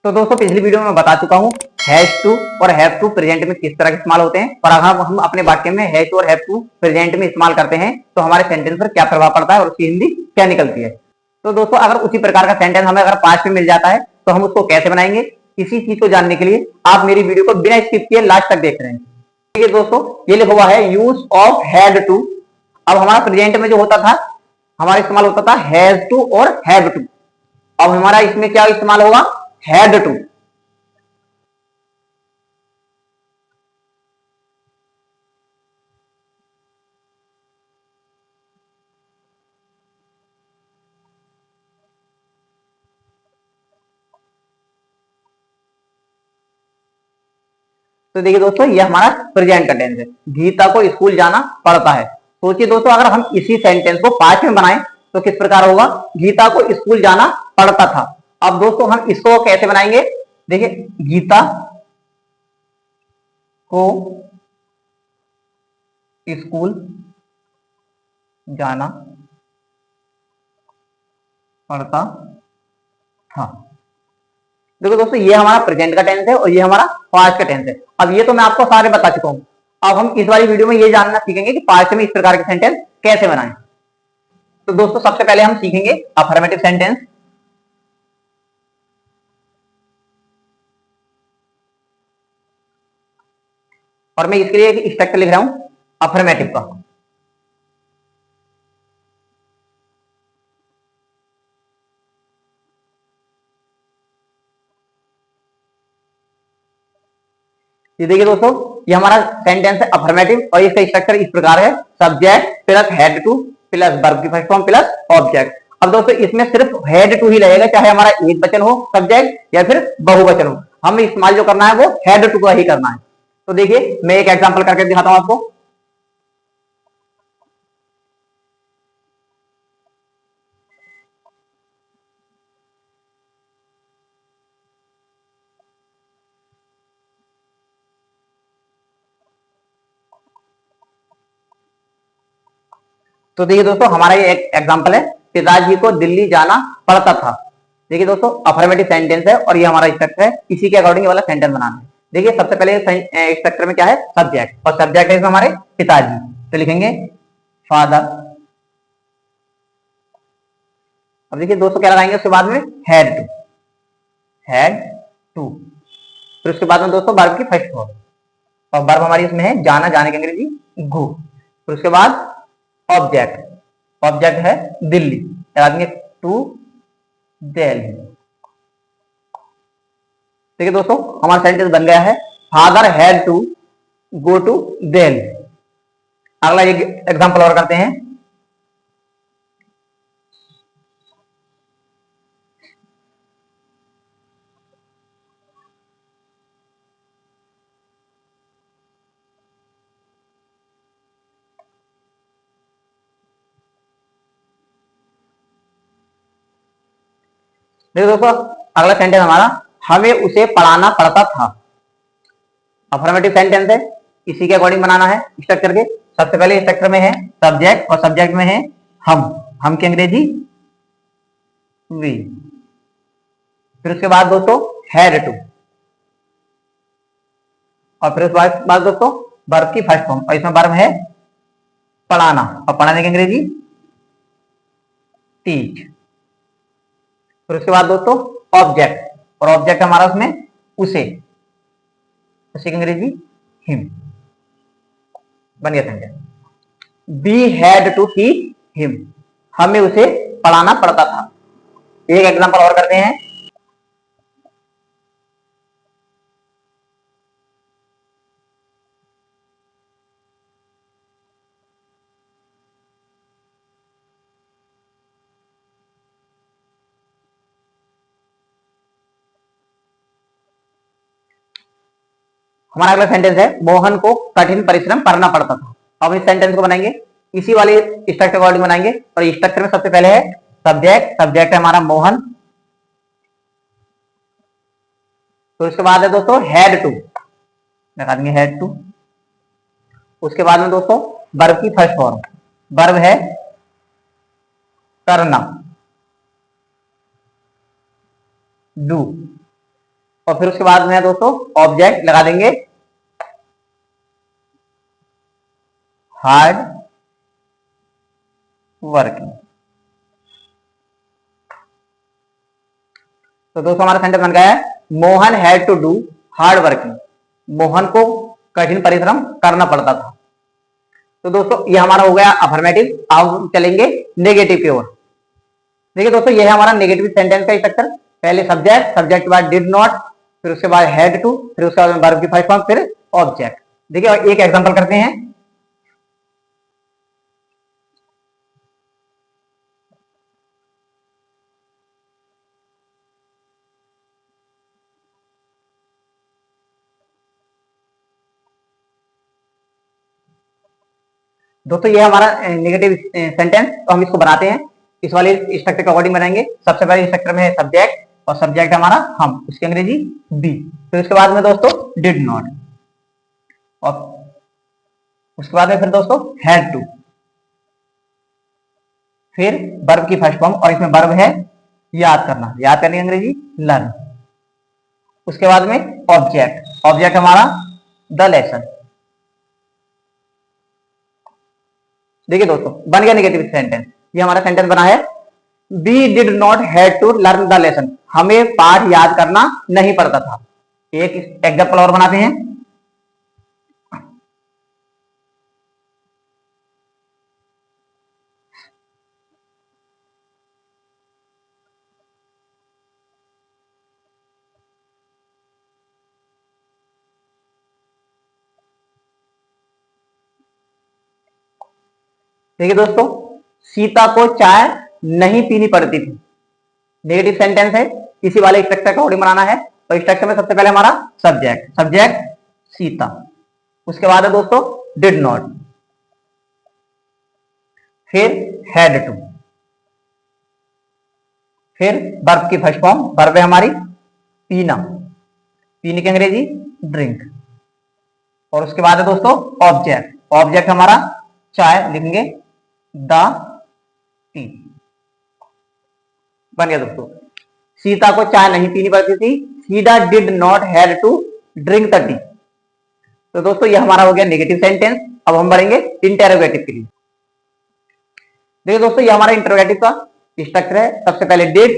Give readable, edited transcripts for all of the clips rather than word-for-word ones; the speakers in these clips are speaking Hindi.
तो दोस्तों पिछली वीडियो में मैं बता चुका हूँ हैज टू और हैव टू प्रेजेंट में किस तरह के इस्तेमाल होते हैं, और अगर हम अपने वाक्य में हैज टू और हैव टू प्रेजेंट में इस्तेमाल करते हैं तो हमारे सेंटेंस पर क्या प्रभाव पड़ता है और उसकी हिंदी क्या निकलती है। तो दोस्तों अगर उसी प्रकार का सेंटेंस हमें अगर पास्ट में मिल जाता है तो हम उसको कैसे बनाएंगे, इसी चीज को जानने के लिए आप मेरी वीडियो को बिना स्किप किए लास्ट तक देख रहे हैं। देखिए दोस्तों, ये लिखा हुआ है यूज ऑफ हैड टू। अब हमारा प्रेजेंट में जो होता था, हमारा इस्तेमाल होता था हैज टू और हैव टू। अब हमारा इसमें क्या इस्तेमाल होगा, हैड टू। तो देखिए दोस्तों, ये हमारा प्रेजेंट का टेंस है। गीता को स्कूल जाना पड़ता है। सोचिए दोस्तों, अगर हम इसी सेंटेंस को पास्ट में बनाएं तो किस प्रकार होगा, गीता को स्कूल जाना पड़ता था। अब दोस्तों हम इसको कैसे बनाएंगे, देखिए गीता को स्कूल जाना पड़ता था। देखो दोस्तों, ये हमारा प्रेजेंट का टेंस है और ये हमारा पास्ट का टेंस है। अब ये तो मैं आपको सारे बता चुका हूं। अब हम इस वाली वीडियो में ये जानना सीखेंगे कि पास्ट में इस प्रकार के सेंटेंस कैसे बनाएं। तो दोस्तों सबसे पहले हम सीखेंगे अफर्मेटिव सेंटेंस। और मैं इसके लिए एक स्ट्रक्चर लिख रहा हूं अफर्मेटिव का। ये देखिए दोस्तों, ये हमारा सेंटेंस है अफर्मेटिव और इसका स्ट्रक्चर इस प्रकार है, subject plus head two plus verb की फर्स्ट फॉर्म प्लस ऑब्जेक्ट। अब दोस्तों इसमें सिर्फ हेड टू ही लगेगा, चाहे हमारा एक वचन हो सब्जेक्ट या फिर बहुवचन हो। हमें इस्तेमाल जो करना है वो हेड टू का ही करना है। तो देखिए मैं एक एग्जांपल करके दिखाता हूं आपको। तो देखिए दोस्तों, हमारा ये एक एग्जांपल है, पिताजी को दिल्ली जाना पड़ता था। देखिए दोस्तों, अफर्मेटिव सेंटेंस है और ये हमारा स्ट्रक्चर है, इसी के अकॉर्डिंग वाला सेंटेंस बनाना है। देखिए सबसे पहले स्ट्रक्चर में क्या है, सब्जेक्ट, और सब्जेक्ट है हमारे पिताजी, तो लिखेंगे फादर। अब देखिए दोस्तों क्या लगाएंगे उसके बाद में, हैड टू, हैड टू। फिर उसके बाद में दोस्तों वर्ब की फर्स्ट फॉर्म, और वर्ब हमारी इसमें है जाना, जाने की अंग्रेजी गो। फिर उसके बाद ऑब्जेक्ट, ऑब्जेक्ट है दिल्ली, लगाएंगे टू दिल्ली। ठीक है दोस्तों, हमारा सेंटेंस बन गया है father had to go to Delhi. अगला एक एग्जांपल और करते हैं। देखो दोस्तों, अगला सेंटेंस हमारा, हमें उसे पढ़ाना पड़ता था। अफर्मेटिव सेंटेंस है, इसी के अकॉर्डिंग बनाना है स्ट्रक्चर के। सबसे पहले स्ट्रक्चर में है सब्जेक्ट और सब्जेक्ट में है हम की अंग्रेजी वी। फिर उसके बाद दोस्तों हैड टू, और फिर उसके बाद दोस्तों वर्ब की फर्स्ट फॉर्म, और इसमें वर्ब है पढ़ाना, और पढ़ाने की अंग्रेजी टीच। फिर उसके बाद दोस्तों ऑब्जेक्ट, और ऑब्जेक्ट हमारा उसमें उसे, उसी की अंग्रेजी हिम। बन गया sentence, we had to teach him, हमें उसे पढ़ाना पड़ता था। एक एग्जांपल और करते हैं। हमारा अगला सेंटेंस है मोहन को कठिन परिश्रम करना पड़ता था। अब इस सेंटेंस को बनाएंगे इसी वाले स्ट्रक्चर अकॉर्डिंग बनाएंगे, और स्ट्रक्चर में सबसे पहले है सब्जेक्ट, सब्जेक्ट है हमारा मोहन। तो इसके बाद है दोस्तों हैड टू, लगा देंगे हैड टू। उसके बाद में दोस्तों वर्ब की फर्स्ट फॉर्म, वर्ब है करना, डू। और फिर उसके बाद में दोस्तों ऑब्जेक्ट लगा देंगे हार्ड वर्किंग। तो दोस्तों हमारा सेंटेंस बन गया है Mohan had to do hard working. मोहन को कठिन परिश्रम करना पड़ता था। तो दोस्तों ये हमारा हो गया अफर्मेटिव। अब चलेंगे नेगेटिव की ओर। देखिए दोस्तों ये है हमारा नेगेटिव सेंटेंस का स्ट्रक्चर। पहले सब्जेक्ट, सब्जेक्ट के बाद डिड नॉट, फिर उसके बाद हैड टू, फिर उसके बाद वर्ब की फर्स्ट फॉर्म, फिर ऑब्जेक्ट। देखिए एक एग्जांपल करते हैं। दोस्तों ये हमारा नेगेटिव सेंटेंस, तो हम इसको बनाते हैं। इस वाले स्ट्रक्चर के अकॉर्डिंग बनाएंगे। सबसे पहले स्ट्रक्चर में है सब्जेक्ट, और सब्जेक्ट हमारा हम, उसकी अंग्रेजी बी। फिर उसके बाद में दोस्तों डिड नॉट, और उसके बाद में फिर दोस्तों हैड टू, फिर वर्ब की फर्स्ट फॉर्म, और इसमें वर्ब है याद करना, याद करने की अंग्रेजी लर्न। उसके बाद में ऑब्जेक्ट, ऑब्जेक्ट हमारा द लेसन। देखिए दोस्तों बन गया नेगेटिव सेंटेंस। ये हमारा सेंटेंस बना है we did not had to learn the lesson. हमें पाठ याद करना नहीं पड़ता था। एक एग्जाम्पल और बनाते हैं। देखिए दोस्तों सीता को चाय नहीं पीनी पड़ती थी। नेगेटिव सेंटेंस है, इसी वाले स्ट्रक्चर का अकॉर्डिंग बनाना है। तो स्ट्रक्चर में सबसे पहले हमारा सब्जेक्ट, सब्जेक्ट सीता, उसके बाद है दोस्तों डिड नॉट, फिर हैड टू, फिर वर्ब की फर्स्ट फॉर्म, वर्ब है हमारी पीना, पीने की अंग्रेजी ड्रिंक, और उसके बाद है दोस्तों ऑब्जेक्ट, ऑब्जेक्ट हमारा चाय, लिखेंगे द टी। बन गया दोस्तों। सीता को चाय नहीं पीनी पड़ती थी। Sita did not had to drink the tea. तो दोस्तों ये हमारा हो गया नेगेटिव सेंटेंस। अब हम बढ़ेंगे इंटेरोगेटिव के लिए। देखिए दोस्तों ये हमारा इंटेरोगेटिव का स्ट्रक्चर है। सबसे पहले did,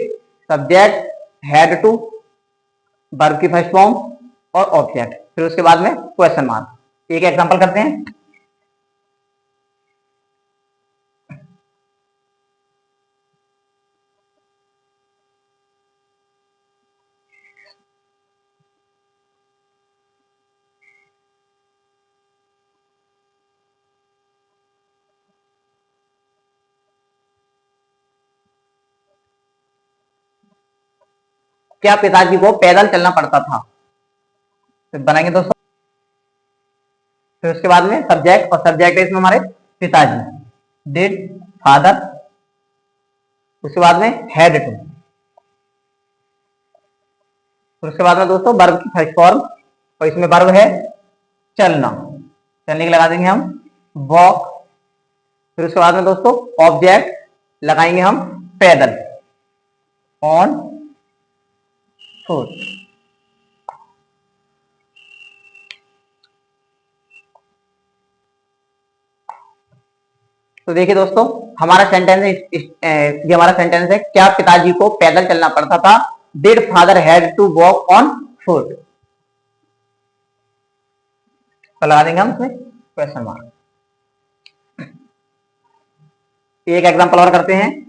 subject, had to, verb की फर्स्ट फॉर्म और ऑब्जेक्ट, फिर उसके बाद में क्वेश्चन मार्क। एक एग्जांपल करते हैं। क्या पिताजी को पैदल चलना पड़ता था? तो बनाएंगे दोस्तों। फिर उसके बाद में सब्जेक्ट, और सब्जेक्ट है इसमें हमारे पिताजी, डिड फादर, उसके बाद में हैड टू, फिर उसके बाद में दोस्तों वर्ब की फर्स्ट फॉर्म, और इसमें वर्ब है चलना, चलने के लगा देंगे हम वॉक। फिर उसके बाद में दोस्तों ऑब्जेक्ट लगाएंगे हम पैदल, ऑन फुट। तो देखिए दोस्तों हमारा सेंटेंस है, ये हमारा सेंटेंस है क्या पिताजी को पैदल चलना पड़ता था? Did father had to walk on foot. तो लगा देंगे हम इसमें क्वेश्चन मार्क। एक एग्जांपल और करते हैं।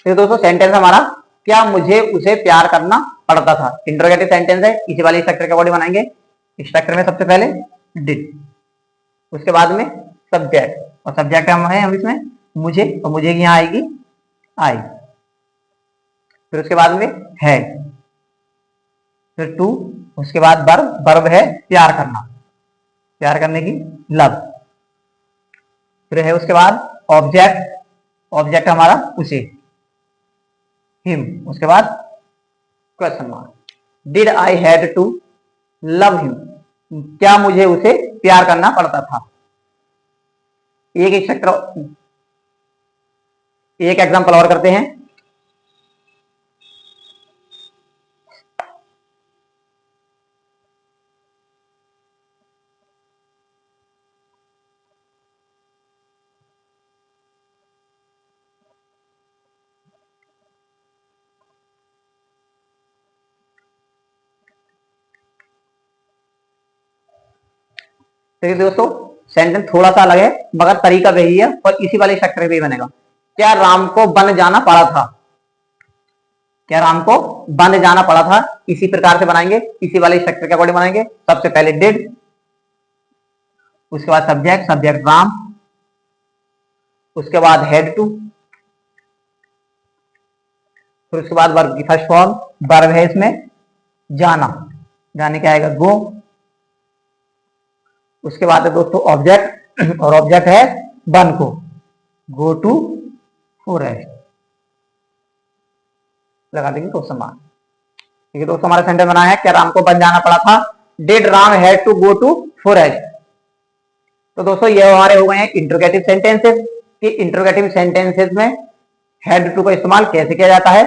तो दोस्तों सेंटेंस हमारा क्या मुझे उसे प्यार करना पड़ता था। इंट्रोगेटिव सेंटेंस है, इसी वाले स्ट्रक्चर का बॉडी बनाएंगे। स्ट्रक्चर में सबसे पहले डिड, उसके बाद में सब्जेक्ट, और सब्जेक्ट हम इसमें मुझे, तो मुझे यहाँ आएगी आई, फिर उसके बाद में है, फिर टू, उसके बाद वर्ब, वर्ब है प्यार करना, प्यार करने की लव, फिर है उसके बाद ऑब्जेक्ट, ऑब्जेक्ट हमारा उसे, हिम, उसके बाद question mark, did I had to love him, क्या मुझे उसे प्यार करना पड़ता था। एक एक सेक्टर, एक एग्जांपल और करते हैं। देखिए दोस्तों, सेंटेंस थोड़ा सा अलग है मगर तरीका वही है और इसी वाले स्ट्रक्चर पे बनेगा। क्या राम को वन जाना पड़ा था, क्या राम को वन जाना पड़ा था, इसी प्रकार से बनाएंगे, इसी वाले स्ट्रक्चर के अकॉर्डिंग बनाएंगे। सबसे पहले डिड, उसके बाद सब्जेक्ट, सब्जेक्ट राम, उसके बाद हैड टू, फिर उसके बाद वर्ब की फर्स्ट फॉर्म, वर्ब है इसमें जाना, जाने क्या आएगा गो, उसके बाद है दोस्तों ऑब्जेक्ट और ऑब्जेक्ट है वन को, गो टू फॉरेस्ट, लगा देंगे क्वेश्चन मार्क। ठीक है दोस्तों, हमारा सेंटेंस बना है क्या राम को वन जाना पड़ा था, did Ram had to go to forest. तो दोस्तों ये हमारे हो गए हैं इंट्रोगेटिव सेंटेंसेस, कि इंट्रोगेटिव सेंटेंसेस में हैड टू का इस्तेमाल कैसे किया जाता है।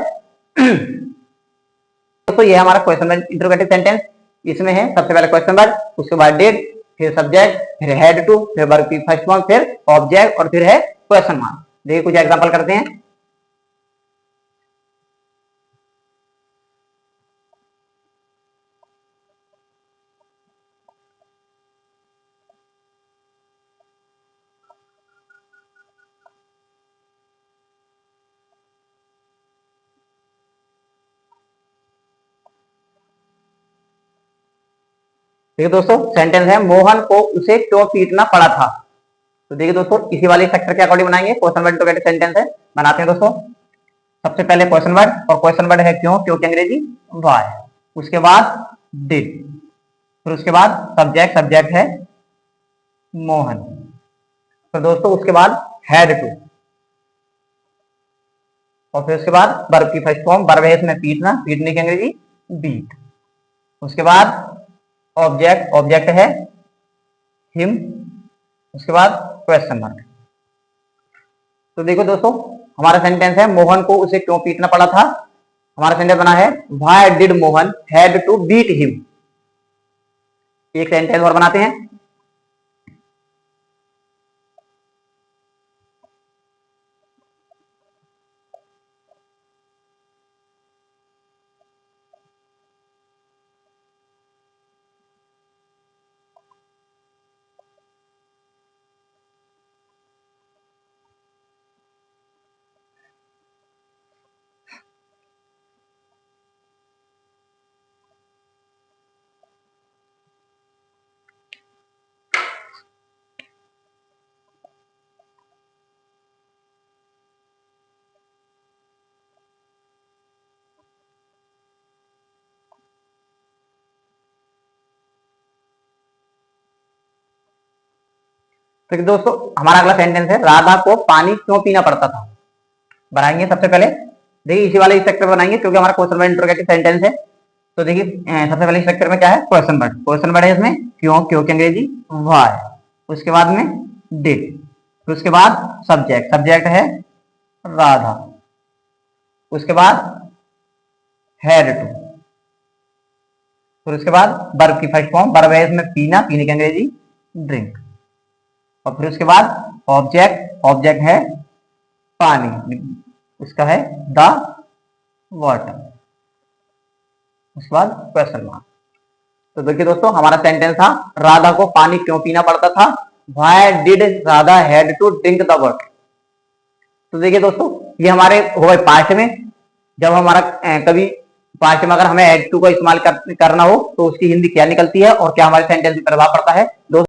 दोस्तों ये हमारा क्वेश्चन वर्ड इंट्रोगेटिव सेंटेंस, इसमें है सबसे पहले क्वेश्चन वर्ड, उसके बाद डिड, फिर सब्जेक्ट, फिर हैड टू, फिर वर्ब की फर्स्ट फॉर्म, फिर ऑब्जेक्ट और फिर है क्वेश्चन मार्क। देखिए कुछ एग्जांपल करते हैं। देखिए दोस्तों सेंटेंस है मोहन को उसे क्यों पीटना पड़ा था। तो देखिए दोस्तों इसी वाले सेक्टर के अकॉर्डिंग बनाएंगे, क्वेश्चन वर्ड इंट्रोगेटिव सेंटेंस है, बनाते हैं दोस्तों। सबसे पहले क्वेश्चन वर्ड, और क्वेश्चन वर्ड है क्यों, क्योंकि अंग्रेजी व्हाई, उसके बाद डिड, फिर उसके बाद सब्जेक्ट, सब्जेक्ट है मोहन, तो दोस्तों उसके बाद हैड टू, और फिर उसके बाद वर्ब की फर्स्ट फॉर्म, वर्ब है इसमें पीटना, पीटने की अंग्रेजी बीट, उसके बाद ऑब्जेक्ट, ऑब्जेक्ट है हिम, उसके बाद क्वेश्चन मार्क। तो देखो दोस्तों हमारा सेंटेंस है मोहन को उसे क्यों पीटना पड़ा था, हमारा सेंटेंस बना है why did Mohan had to beat him. एक सेंटेंस और बनाते हैं। तो दोस्तों हमारा अगला सेंटेंस है राधा को पानी क्यों पीना पड़ता था। बनाएंगे सबसे पहले, देखिए इसी वाले स्ट्रक्चर बनाएंगे क्योंकि हमारा क्वेश्चन वर्ड इंट्रोगेटिव सेंटेंस है। तो देखिए सबसे पहले स्ट्रक्चर में क्या है, क्वेश्चन वर्ड, क्वेश्चन वर्ड है इसमें क्यों, क्यों की अंग्रेजी व्हाई, उसके बाद में डिड, फिर उसके बाद सब्जेक्ट, सब्जेक्ट है राधा, उसके बाद हैड टू, फिर उसके बाद वर्ब की फर्स्ट फॉर्म, वर्ब है इसमें पीना, पीने की अंग्रेजी ड्रिंक, और फिर उसके बाद ऑब्जेक्ट, ऑब्जेक्ट है पानी, उसका है द वाटर, उसके बाद क्वेश्चन मार्क। तो देखिए दोस्तों हमारा सेंटेंस था राधा को पानी क्यों पीना पड़ता था, why did Radha had to drink the water. तो देखिए दोस्तों ये हमारे हो गए पास्ट में, जब हमारा कभी पास्ट में अगर हमें हैड टू का इस्तेमाल करना हो तो उसकी हिंदी क्या निकलती है और क्या हमारे सेंटेंस में प्रभाव पड़ता है दोस्तों।